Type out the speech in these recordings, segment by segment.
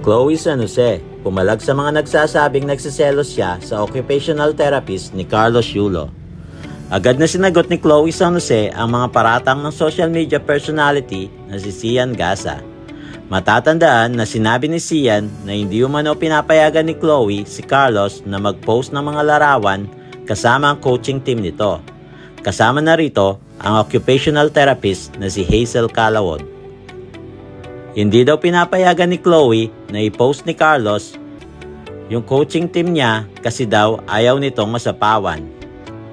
Chloe San Jose, pumalag sa mga nagsasabing nagsiselos siya sa occupational therapist ni Carlos Yulo. Agad na sinagot ni Chloe San Jose ang mga paratang ng social media personality na si Sian Gasa. Matatandaan na sinabi ni Sian na hindi umano pinapayagan ni Chloe si Carlos na mag-post ng mga larawan kasama ang coaching team nito. Kasama na rito ang occupational therapist na si Hazel Calawod. Hindi daw pinapayagan ni Chloe na i-post ni Carlos yung coaching team niya kasi daw ayaw nitong masapawan.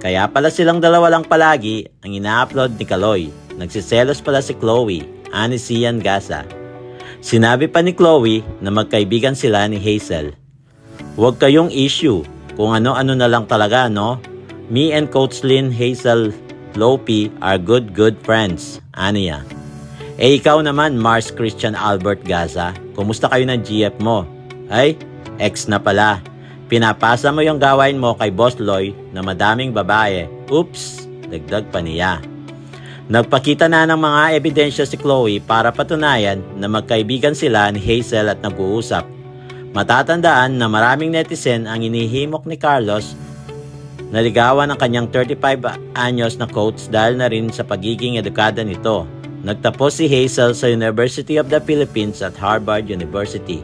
Kaya pala silang dalawa lang palagi ang ina-upload ni Kaloy. Nagsiselos pala si Chloe, ani Sian Gasa. Sinabi pa ni Chloe na magkaibigan sila ni Hazel. Huwag kayong issue kung ano-ano na lang talaga, no? Me and Coach Lynn Hazel Lopi are good friends, aniya. Ikaw naman, Mars Christian Albert Gaza, kumusta kayo ng GF mo? Ay, ex na pala. Pinapasa mo yung gawain mo kay Boss Loy na madaming babae. Oops, dagdag pa niya. Nagpakita na ng mga ebidensya si Chloe para patunayan na magkaibigan sila ni Hazel at nag-uusap. Matatandaan na maraming netizen ang inihimok ni Carlos na ligawan ng kanyang 35 anyos na coach dahil na rin sa pagiging edukada nito. Nagtapos si Hazel sa University of the Philippines at Harvard University.